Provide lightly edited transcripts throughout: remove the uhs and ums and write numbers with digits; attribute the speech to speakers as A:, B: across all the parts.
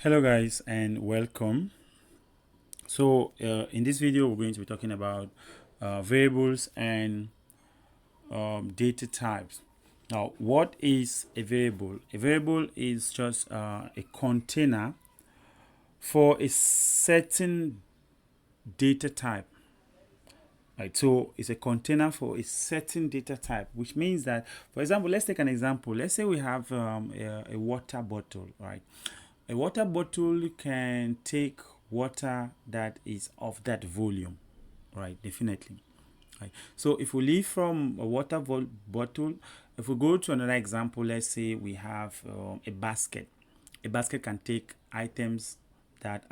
A: Hello guys and welcome. In this video we're going to be talking about variables and data types. Now, what is a variable? A variable is just a container for a certain data type. Right, so it's a container for a certain data type, which means that, for example, let's take an example. Let's say we have a water bottle, right? A water bottle can take water that is of that volume, right? Definitely. Right. So if we leave from a bottle, if we go to another example, let's say we have a basket. A basket can take items that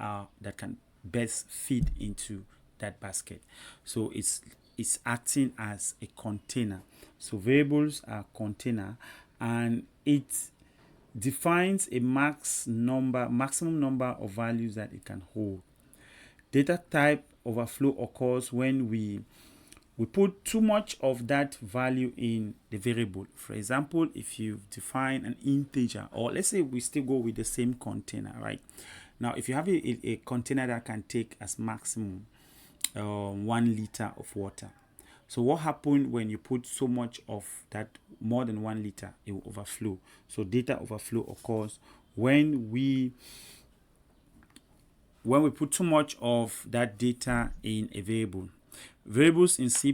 A: can best fit into that basket. So it's acting as a container. So variables are container, and it defines a maximum number of values that it can hold. Data type overflow occurs when we put too much of that value in the variable. For example, if you define an integer, or let's say we still go with the same container, right? Now, if you have a container that can take as maximum 1 liter of water. So what happened when you put so much of that, more than 1 liter, it will overflow. So data overflow occurs when we put too much of that data in a variable. Variables in C++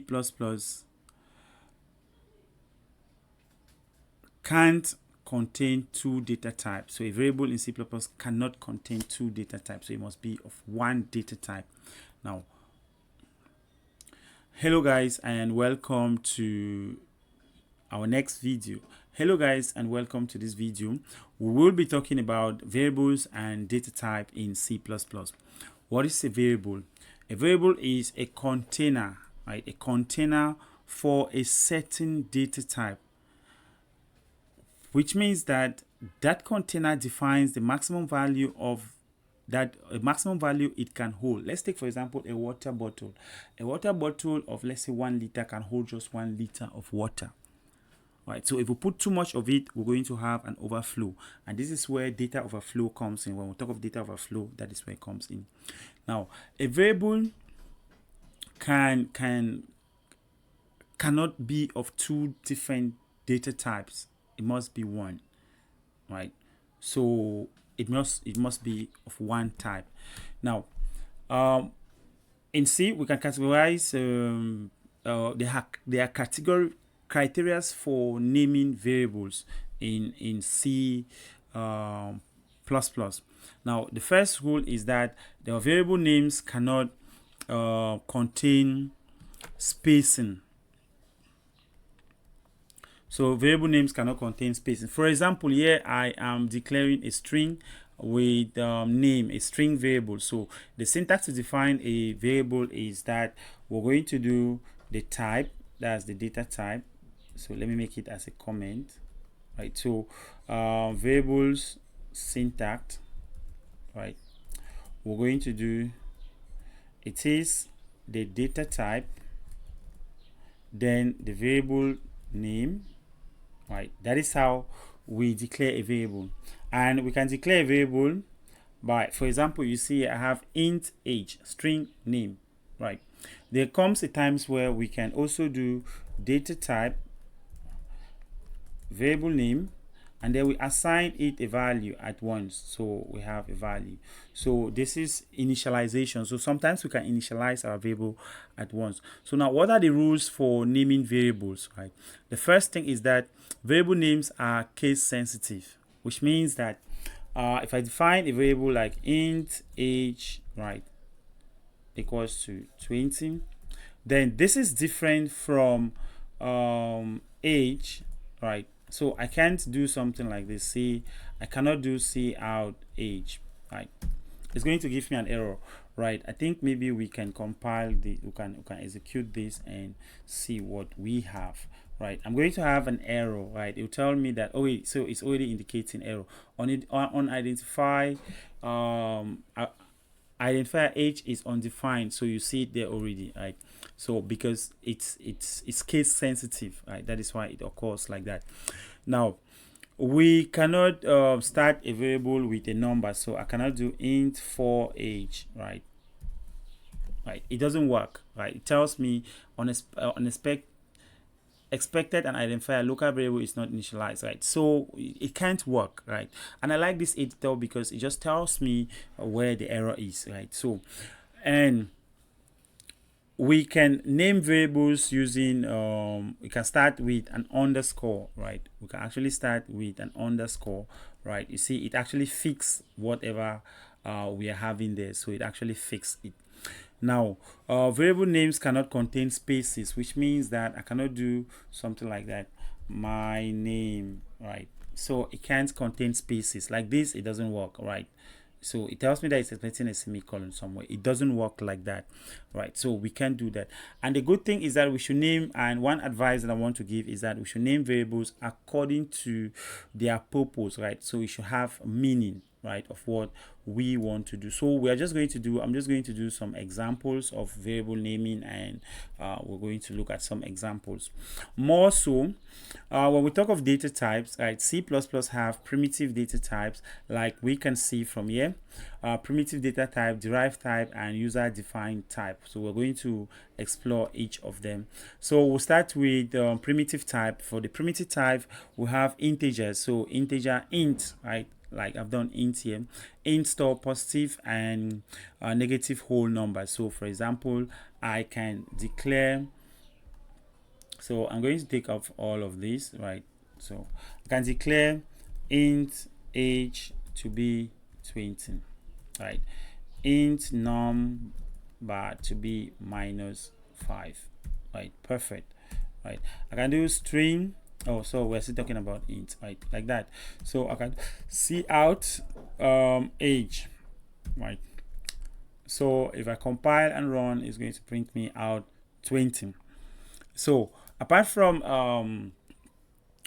A: can't contain two data types. So a variable in C++ cannot contain two data types. So it must be of one data type. Now, hello guys and welcome to our next video. Hello guys and welcome to this video. We will be talking about variables and data type in C++. What is a variable? A variable is a container, right? A container for a certain data type, which means that that container defines the maximum value of that maximum value it can hold. Let's take, for example, a water bottle. A water bottle of, let's say, 1 liter can hold just 1 liter of water. Right, so if we put too much of it, we're going to have an overflow, and this is where data overflow comes in. When we talk of data overflow, that is where it comes in. Now, a variable cannot be of two different data types. It must be one, right? So it must be of one type. Now, in C we can categorize there are criteria for naming variables in C plus plus. Now, the first rule is that the variable names cannot contain spacing. So variable names cannot contain spacing. For example, here I am declaring a string with name, a string variable. So the syntax to define a variable is that we're going to do the type, that's the data type. So let me make it as a comment, right? So variables syntax, right? We're going to do, it is the data type, then the variable name, right? That is how we declare a variable. And we can declare a variable by, for example, you see I have int age, string name, right? There comes a times where we can also do data type, variable name, and then we assign it a value at once. So we have a value. So this is initialization. So sometimes we can initialize our variable at once. So now, what are the rules for naming variables, right? The first thing is that variable names are case sensitive, which means that if I define a variable like int age, right, equals to 20, then this is different from age, right? So I can't do something like this. See, I cannot do see out age, right? It's going to give me an error, right? I think maybe we can compile the, we can execute this and see what we have, right? I'm going to have an error, right? It will tell me that, oh wait, so it's already indicating error on it. On identify identifier age is undefined, so you see it there already, right? So because it's case sensitive, right? That is why it occurs like that. Now, We cannot start a variable with a number, so I cannot do int for age, right, it doesn't work, right? It tells me expected and identifier local variable is not initialized, right? So it can't work, right? And I like this editor because it just tells me where the error is, right? So, and we can name variables using we can start with an underscore, right? We can actually start with an underscore, right? You see, it actually fix whatever we are having there, so it actually fix it. Now, variable names cannot contain spaces, which means that I cannot do something like that. My name, right? So it can't contain spaces like this. It doesn't work, right? So it tells me that it's expecting a semicolon somewhere. It doesn't work like that, right? So we can't do that. And the good thing is that we should name, and one advice that I want to give is that we should name variables according to their purpose, right? So we should have meaning, right, of what we want to do. So we are just going to do, I'm just going to do some examples of variable naming, and we're going to look at some examples. More so, when we talk of data types, right, C++ have primitive data types, like we can see from here, primitive data type, derived type, and user defined type. So we're going to explore each of them. So we'll start with primitive type. For the primitive type, we have integers. So integer int, right? Like I've done int here. Int store positive and negative whole numbers. So for example, I can declare, so I'm going to take off all of this, right? So I can declare int age to be 20, right? Int number to be -5, right? Perfect, right? I can do string. Oh, so we're still talking about int, right? Like that. So I can see out age, right? So if I compile and run, it's going to print me out 20. So apart from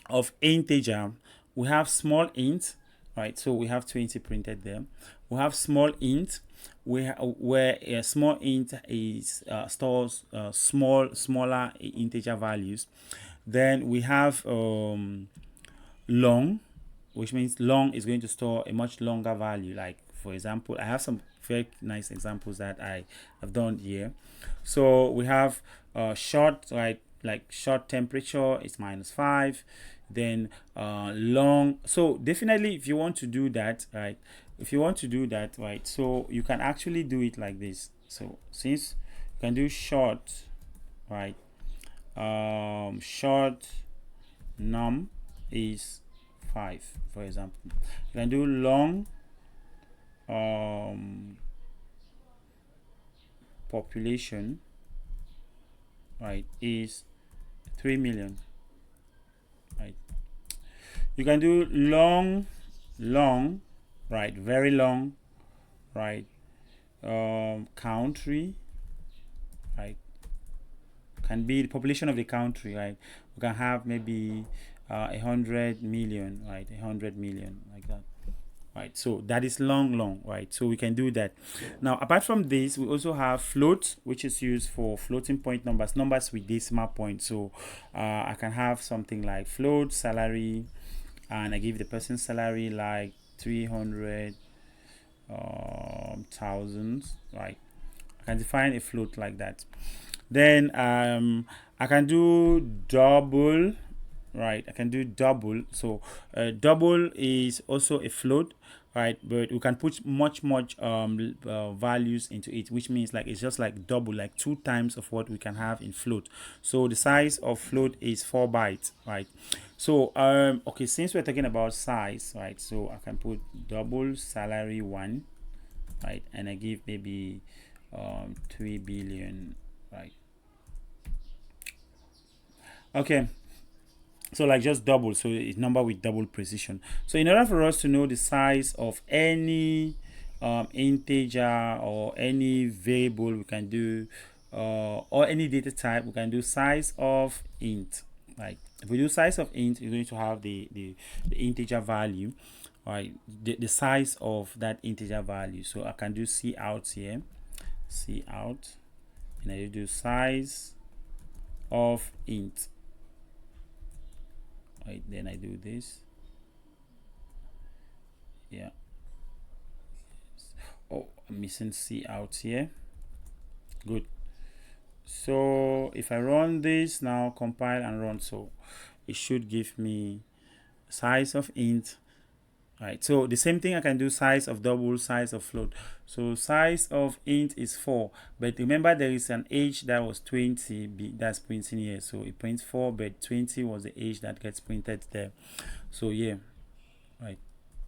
A: of integer, we have small int, right? So we have 20 printed there. We have small int, where a small int is stores smaller integer values. Then we have long, which means long is going to store a much longer value. Like for example, I have some very nice examples that I have done here. So we have short, right? Like short temperature is -5. Then long. So definitely, if you want to do that, right? If you want to do that, right? So you can actually do it like this. So since you can do short, right? Short num is 5, for example. You can do long population, right, is 3 million, right? You can do long, right, very long, right, country, right, can be the population of the country, right? We can have maybe 100 million, right, 100 million, like that, right? So that is long, right? So we can do that. Now apart from this, we also have float, which is used for floating point numbers with decimal point. So I can have something like float salary, and I give the person salary like 300 thousands, right? I can define a float like that. Then I can do double, right? I can do double. So double is also a float, right? But we can put much values into it, which means like it's just like double, like 2 times of what we can have in float. So the size of float is 4 bytes, right? So okay, since we're talking about size, right? So I can put double salary 1, right? And I give maybe 3 billion, right? Okay, so like just double, so it's number with double precision. So in order for us to know the size of any integer or any variable, we can do or any data type, we can do size of int, right? If we do size of int, you're going to have the integer value, right? The size of that integer value. So I can do c out here, c out, and I do size of int, right? Then I do this, Yeah. Oh, I'm missing C out here. Good. So if I run this now, compile and run, so it should give me size of int. Right, so the same thing I can do size of double, size of float. So size of int is 4, but remember there is an age that was 20, that's printing here. So it prints 4, but 20 was the age that gets printed there. So yeah, right.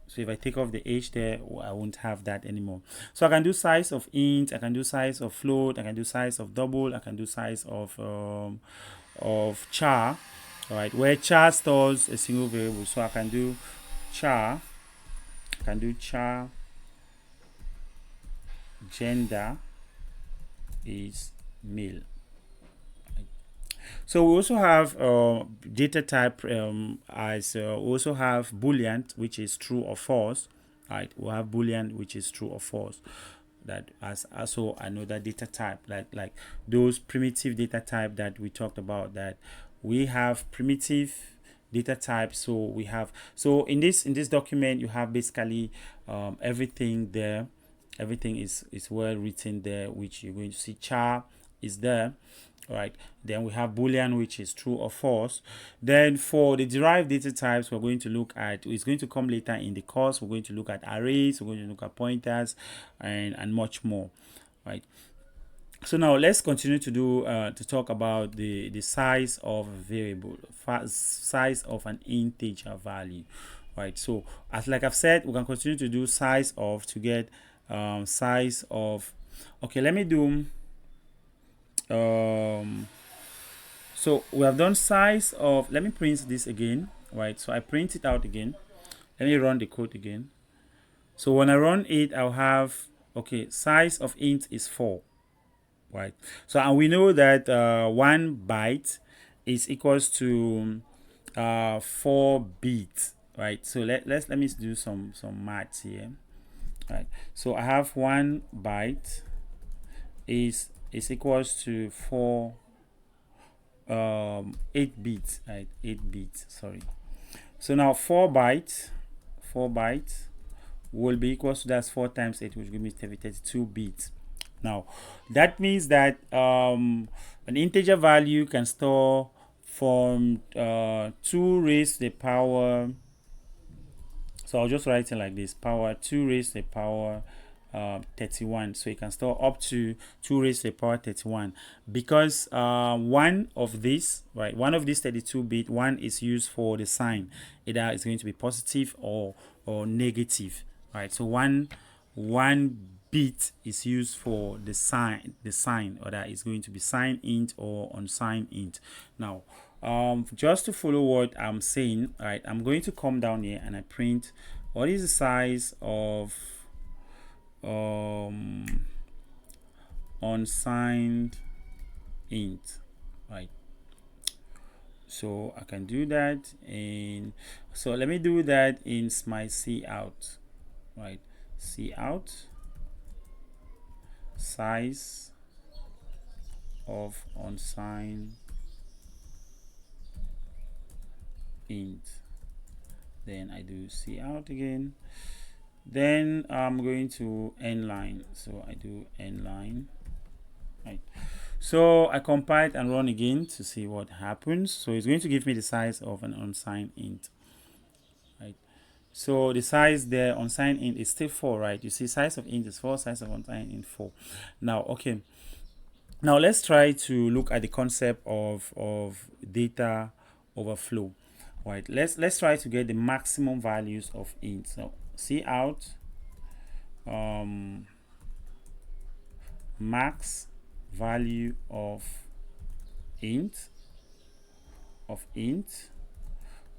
A: So if I take off the age there, I won't have that anymore. So I can do size of int, I can do size of float, I can do size of double, I can do size of char, all right, where char stores a single variable. So I can do char, I can do char gender is male. So we also have data type as we also have boolean, which is true or false. Right, we have boolean, which is true or false. That as also another data type, like those primitive data type that we talked about. That we have primitive data type. So we have, so in this document you have basically everything there. Everything is well written there, which you're going to see. Char is there, right? Then we have boolean, which is true or false. Then for the derived data types, we're going to look at, it's going to come later in the course, we're going to look at arrays, we're going to look at pointers, and much more, right? So now let's continue to do to talk about the size of a variable, size of an integer value, right? So as like I've said, we can continue to do size of to get size of. Okay, let me do so we have done size of, let me print this again, right? So I print it out again. Let me run the code again. So when I run it, I'll have, okay, size of int is 4, right? So and we know that 1 byte is equals to 4 bits, right? So let me do some maths here, right? So I have 1 byte is equals to 4 8 bits, right? 8 bits, sorry. So now 4 bytes will be equals to, that's 4 times 8, which gives me 32 bits. Now that means that an integer value can store from 2 raised to the power, so I'll just write it like this: power 2 raised to the power 31. So you can store up to 2 raised to the power 31, because one of these, right, one of these 32-bit, one is used for the sign, either it's going to be positive or negative, right? So one bit is used for the sign, or that is going to be sign int or unsigned int. Now just to follow what I'm saying, right, I'm going to come down here and I print what is the size of unsigned int, right? So I can do that, and so let me do that in my cout, right? Cout size of unsigned int. Then I do cout again. Then I'm going to end line. So I do end line. Right. So I compile it and run again to see what happens. So it's going to give me the size of an unsigned int. Right. So the size there unsigned int is still 4, right? You see size of int is 4, size of unsigned int 4. Now, okay. Now let's try to look at the concept of data overflow. Right. Let's try to get the maximum values of int. So cout max value of int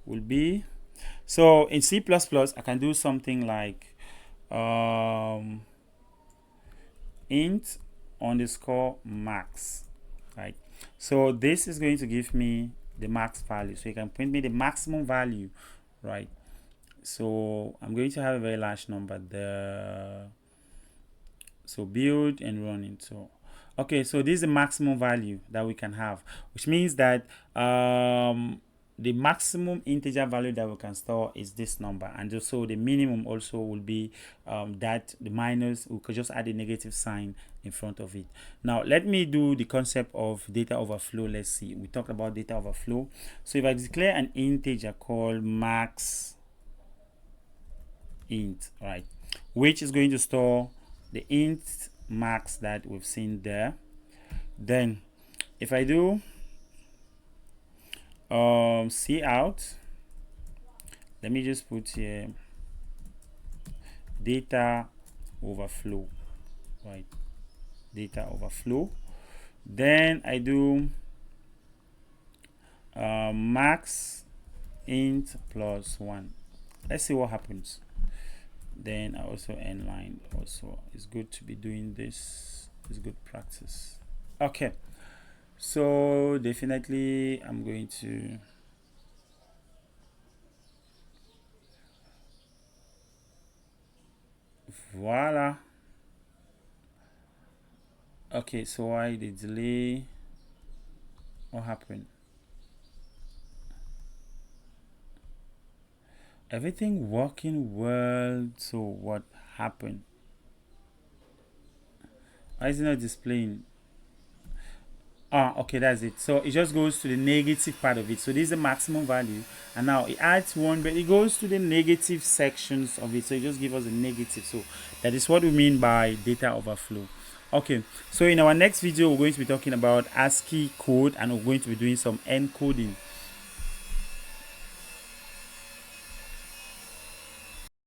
A: will be, so in C++ I can do something like int underscore max, right? So this is going to give me the max value, so you can print me the maximum value, right? So I'm going to have a very large number there. So build and run it. So okay, so this is the maximum value that we can have, which means that the maximum integer value that we can store is this number, and so the minimum also will be that the minus, we could just add a negative sign in front of it. Now let me do the concept of data overflow. Let's see, we talked about data overflow. So if I declare an integer called max int, right, which is going to store the int max that we've seen there, then if I do see out, let me just put here data overflow, right, data overflow, then I do max int plus 1. Let's see what happens. Then I also end line. Also, it's good to be doing this. It's good practice. Okay, so definitely I'm going to voila. Okay, so why the delay? What happened? Everything working well, so what happened? Why is it not displaying? Okay, that's it. So it just goes to the negative part of it. So this is the maximum value, and now it adds 1, but it goes to the negative sections of it. So it just gives us a negative. So that is what we mean by data overflow. Okay, so in our next video we're going to be talking about ASCII code, and we're going to be doing some encoding.